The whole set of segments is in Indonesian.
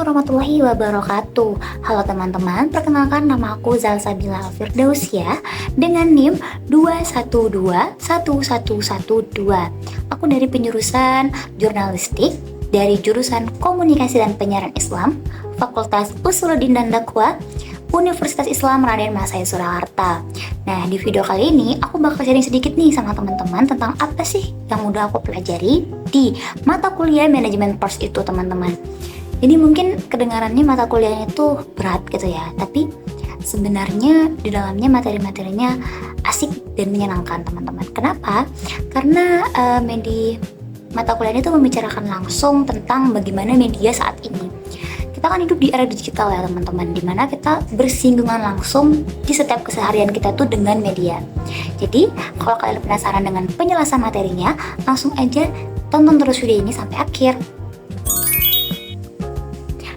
warahmatullahi wabarakatuh. Halo teman-teman, perkenalkan nama aku Zalsabila Firdausia dengan NIM 2121112. Aku dari penjurusan jurnalistik dari jurusan Komunikasi dan Penyiaran Islam, Fakultas Usuluddin dan Dakwah, Universitas Islam Raden Masaya Surakarta. Nah, di video kali ini aku bakal sharing sedikit nih sama teman-teman tentang apa sih yang udah aku pelajari di mata kuliah manajemen pers itu, teman-teman. Jadi mungkin kedengarannya mata kuliahnya itu berat gitu ya, tapi sebenarnya di dalamnya materi-materinya asik dan menyenangkan, teman-teman. Kenapa? Karena mata kuliah itu membicarakan langsung tentang bagaimana media saat ini. Kita kan hidup di era digital ya, teman-teman, dimana kita bersinggungan langsung di setiap keseharian kita tuh dengan media. Jadi kalau kalian penasaran dengan penjelasan materinya, langsung aja tonton terus video ini sampai akhir.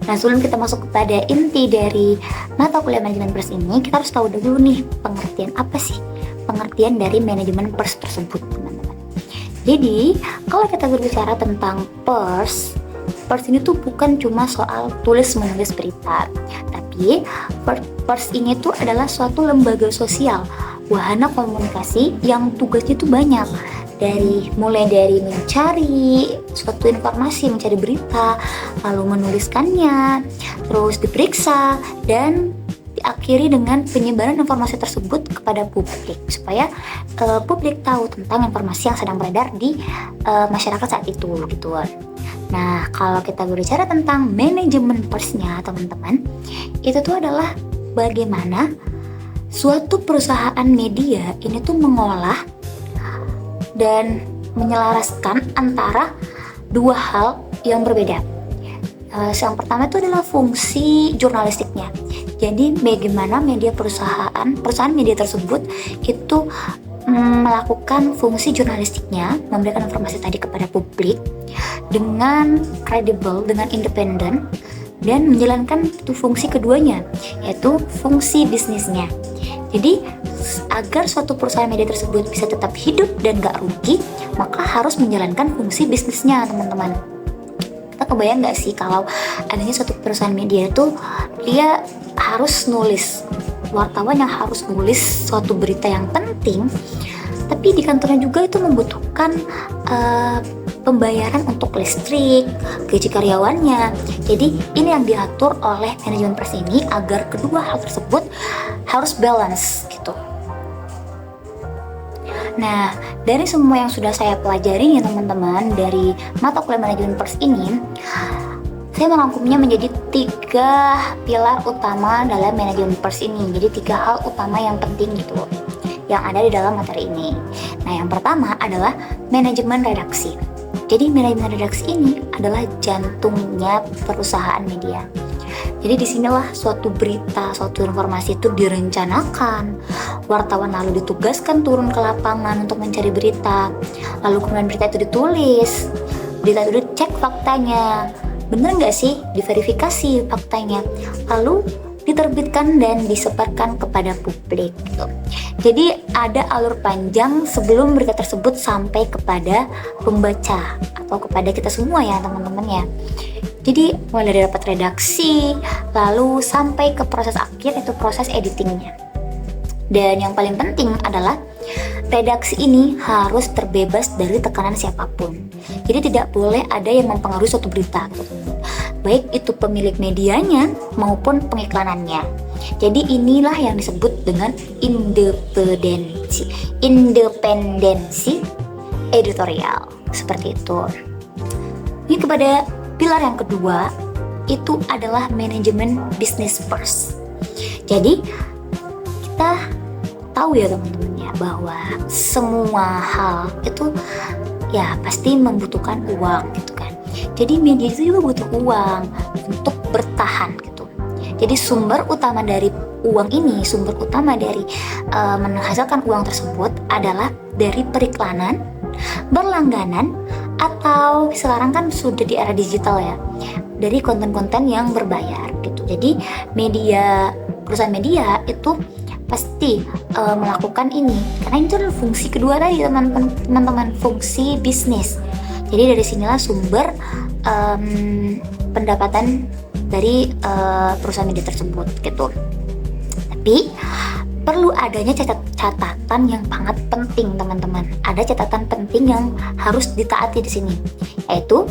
Nah, sebelum kita masuk kepada inti dari mata kuliah manajemen pers ini, kita harus tahu dulu nih pengertian apa sih pengertian dari manajemen pers tersebut, teman-teman. Jadi kalau kita berbicara tentang pers ini tuh bukan cuma soal tulis menulis berita, tapi pers ini tuh adalah suatu lembaga sosial, wahana komunikasi yang tugasnya tuh banyak. Mulai dari mencari suatu informasi, mencari berita, lalu menuliskannya, terus diperiksa, dan diakhiri dengan penyebaran informasi tersebut kepada publik supaya publik tahu tentang informasi yang sedang beredar di masyarakat saat itu gitu. Nah, kalau kita berbicara tentang manajemen persnya, teman-teman, itu tuh adalah bagaimana suatu perusahaan media ini tuh mengolah dan menyelaraskan antara dua hal yang berbeda. Yang pertama itu adalah fungsi jurnalistiknya. Jadi bagaimana perusahaan media tersebut itu melakukan fungsi jurnalistiknya, memberikan informasi tadi kepada publik dengan kredibel, dengan independen, dan menjalankan itu fungsi keduanya, yaitu fungsi bisnisnya. Jadi agar suatu perusahaan media tersebut bisa tetap hidup dan gak rugi, maka harus menjalankan fungsi bisnisnya, teman-teman. Kita kebayang gak sih kalau adanya suatu perusahaan media itu dia harus nulis, wartawan yang harus nulis suatu berita yang penting, tapi di kantornya juga itu membutuhkan pembayaran untuk listrik, gaji karyawannya. Jadi ini yang diatur oleh manajemen pers ini agar kedua hal tersebut harus balance gitu. Nah, dari semua yang sudah saya pelajari ya, teman-teman, dari mata kuliah manajemen pers ini, saya merangkumnya menjadi 3 pilar utama dalam manajemen pers ini. Jadi 3 hal utama yang penting gitu yang ada di dalam materi ini. Nah, yang pertama adalah manajemen redaksi. Jadi manajemen redaksi ini adalah jantungnya perusahaan media. Jadi disinilah suatu berita, suatu informasi itu direncanakan, wartawan lalu ditugaskan turun ke lapangan untuk mencari berita, lalu kemudian berita itu ditulis, berita itu dicek faktanya, bener nggak sih, diverifikasi faktanya, lalu diterbitkan dan disebarkan kepada publik gitu. Jadi ada alur panjang sebelum berita tersebut sampai kepada pembaca atau kepada kita semua ya, teman-teman ya. Jadi mulai dari rapat redaksi, lalu sampai ke proses akhir, itu proses editingnya. Dan yang paling penting adalah redaksi ini harus terbebas dari tekanan siapapun. Jadi tidak boleh ada yang mempengaruhi suatu berita gitu, baik itu pemilik medianya maupun pengiklanannya. Jadi inilah yang disebut dengan independensi editorial, seperti itu. Ini kepada pilar yang kedua itu adalah manajemen bisnis pers. Jadi kita tahu ya, teman-teman ya, bahwa semua hal itu ya pasti membutuhkan uang gitu kan. Jadi media itu juga butuh uang untuk bertahan gitu. Jadi sumber utama dari uang ini, sumber utama dari menghasilkan uang tersebut adalah dari periklanan, berlangganan, atau sekarang kan sudah di era digital ya, dari konten-konten yang berbayar gitu. Jadi perusahaan media itu pasti melakukan ini karena itu adalah fungsi kedua tadi, teman-teman, fungsi bisnis. Jadi dari sinilah sumber pendapatan dari perusahaan media tersebut gitu. Tapi perlu adanya catatan yang sangat penting teman-teman. Ada catatan penting yang harus ditaati di sini, yaitu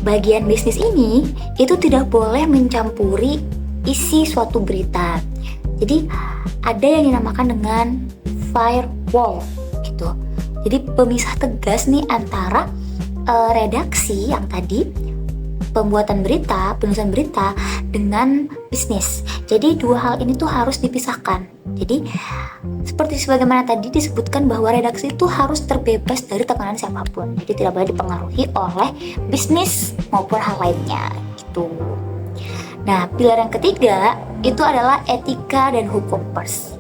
bagian bisnis ini itu tidak boleh mencampuri isi suatu berita. Jadi ada yang dinamakan dengan firewall gitu. Jadi pemisah tegas nih antara redaksi yang tadi, pembuatan berita, penulisan berita dengan bisnis. Jadi dua hal ini tuh harus dipisahkan. Jadi seperti sebagaimana tadi disebutkan bahwa redaksi itu harus terbebas dari tekanan siapapun. Jadi tidak boleh dipengaruhi oleh bisnis maupun hal lainnya gitu. Nah, pilar yang ketiga itu adalah etika dan hukum pers.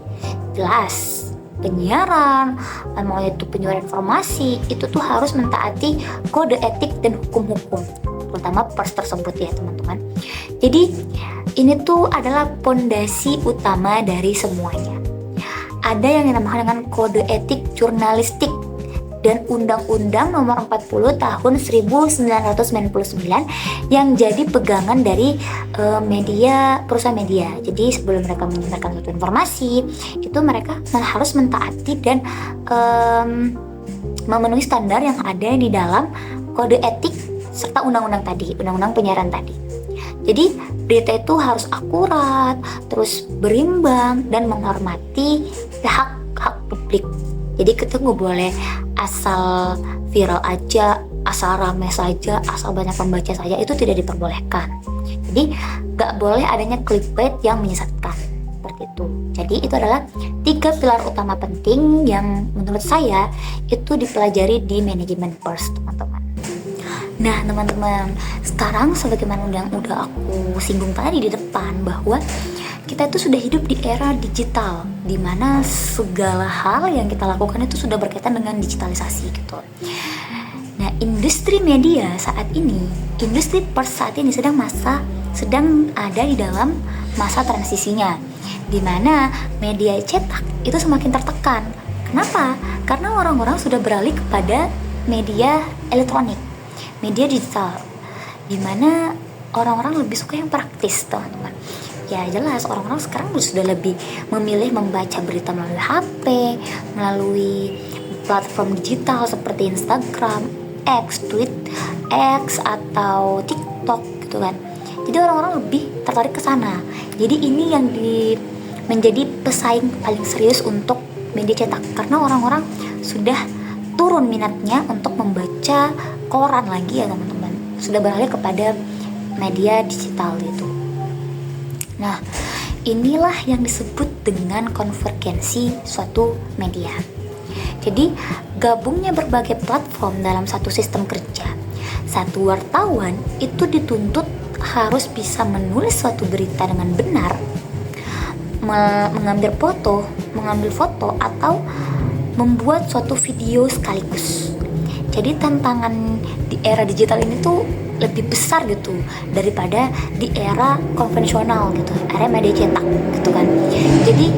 Jelas, penyiaran, mau itu penyiaran informasi itu tuh harus mentaati kode etik dan hukum-hukum, terutama pers tersebut ya teman-teman. Jadi ini tuh adalah pondasi utama dari semuanya. Ada yang dinamakan dengan kode etik jurnalistik dan Undang-Undang Nomor 40 Tahun 1999 yang jadi pegangan dari perusahaan media. Jadi sebelum mereka menyebarkan suatu informasi, itu mereka harus mentaati dan memenuhi standar yang ada di dalam kode etik serta undang-undang tadi, undang-undang penyiaran tadi. Jadi berita itu harus akurat, terus berimbang dan menghormati hak publik. Jadi kita nggak boleh asal viral aja, asal rame saja, asal banyak pembaca saja, itu tidak diperbolehkan. Jadi nggak boleh adanya clickbait yang menyesatkan seperti itu. Jadi itu adalah 3 pilar utama penting yang menurut saya itu dipelajari di manajemen pers, teman-teman. Nah teman-teman, sekarang sebagaimana yang udah aku singgung tadi di depan, bahwa kita itu sudah hidup di era digital, di mana segala hal yang kita lakukan itu sudah berkaitan dengan digitalisasi gitu. Nah, industri media saat ini, industri pers saat ini sedang ada di dalam masa transisinya, di mana media cetak itu semakin tertekan. Kenapa? Karena orang-orang sudah beralih kepada media elektronik, media digital, di mana orang-orang lebih suka yang praktis, teman-teman. Ya jelas, orang-orang sekarang sudah lebih memilih membaca berita melalui HP, melalui platform digital seperti Instagram, X atau TikTok gitu kan. Jadi orang-orang lebih tertarik ke sana. Jadi ini yang menjadi pesaing paling serius untuk media cetak, karena orang-orang sudah turun minatnya untuk membaca koran lagi ya teman-teman. Sudah beralih kepada media digital itu. Nah, inilah yang disebut dengan konvergensi suatu media. Jadi, gabungnya berbagai platform dalam satu sistem kerja. Satu wartawan itu dituntut harus bisa menulis suatu berita dengan benar, mengambil foto atau membuat suatu video sekaligus. Jadi tantangan di era digital ini tuh lebih besar gitu daripada di era konvensional gitu, era media cetak gitu kan. Jadi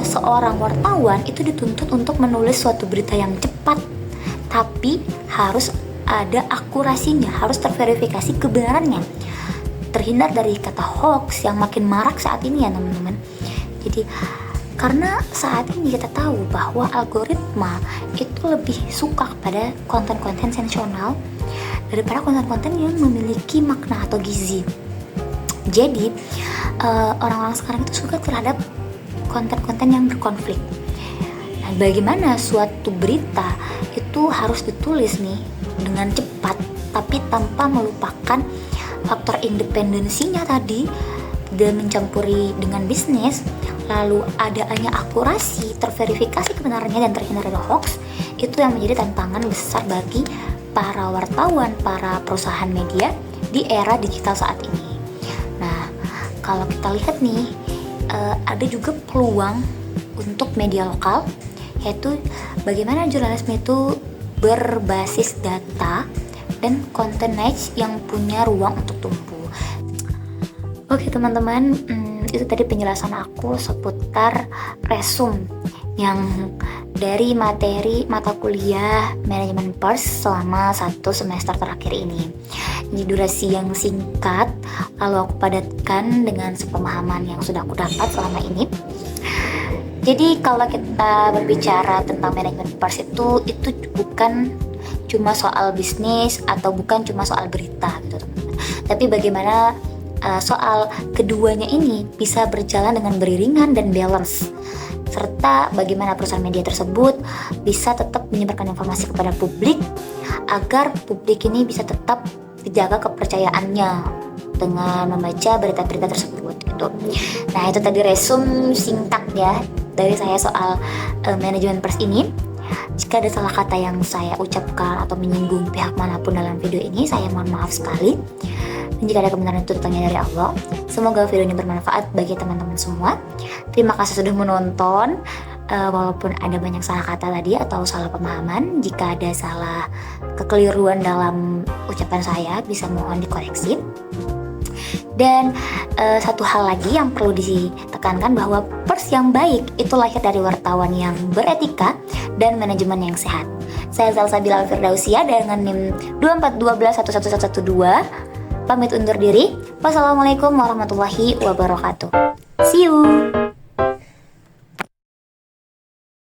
seorang wartawan itu dituntut untuk menulis suatu berita yang cepat, tapi harus ada akurasinya, harus terverifikasi kebenarannya, terhindar dari kata hoax yang makin marak saat ini ya teman-teman. Jadi karena saat ini kita tahu bahwa algoritma itu lebih suka kepada konten-konten sensasional daripada konten-konten yang memiliki makna atau gizi. Jadi orang-orang sekarang itu suka terhadap konten-konten yang berkonflik. Nah, bagaimana suatu berita itu harus ditulis nih dengan cepat, tapi tanpa melupakan faktor independensinya tadi, dan mencampuri dengan bisnis, lalu adanya akurasi, terverifikasi kebenarannya dan terhindar dari hoax, itu yang menjadi tantangan besar bagi para wartawan, para perusahaan media di era digital saat ini. Nah, kalau kita lihat nih, ada juga peluang untuk media lokal, yaitu bagaimana jurnalisme itu berbasis data dan konten niche yang punya ruang untuk tumbuh. Oke teman-teman, itu tadi penjelasan aku seputar resume yang dari materi mata kuliah manajemen pers selama 1 semester terakhir ini. Ini durasi yang singkat, lalu aku padatkan dengan sepemahaman yang sudah aku dapat selama ini. Jadi kalau kita berbicara tentang manajemen pers itu bukan cuma soal bisnis atau bukan cuma soal berita gitu teman-teman. Tapi bagaimana soal keduanya ini bisa berjalan dengan beriringan dan balance, serta bagaimana perusahaan media tersebut bisa tetap menyebarkan informasi kepada publik agar publik ini bisa tetap dijaga kepercayaannya dengan membaca berita-berita tersebut gitu. Nah, itu tadi resum singkat ya dari saya soal manajemen pers ini. Jika ada salah kata yang saya ucapkan atau menyinggung pihak manapun dalam video ini, saya mohon maaf sekali. Dan jika ada kebenaran itu datangnya dari Allah. Semoga video ini bermanfaat bagi teman-teman semua. Terima kasih sudah menonton. Walaupun ada banyak salah kata tadi atau salah pemahaman, jika ada salah kekeliruan dalam ucapan saya, bisa mohon dikoreksi. Dan satu hal lagi yang perlu ditekankan, bahwa pers yang baik itu lahir dari wartawan yang beretika dan manajemen yang sehat. Saya Salsabila Firdausia dengan NIM 241211112 pamit undur diri. Wassalamualaikum warahmatullahi wabarakatuh. See you.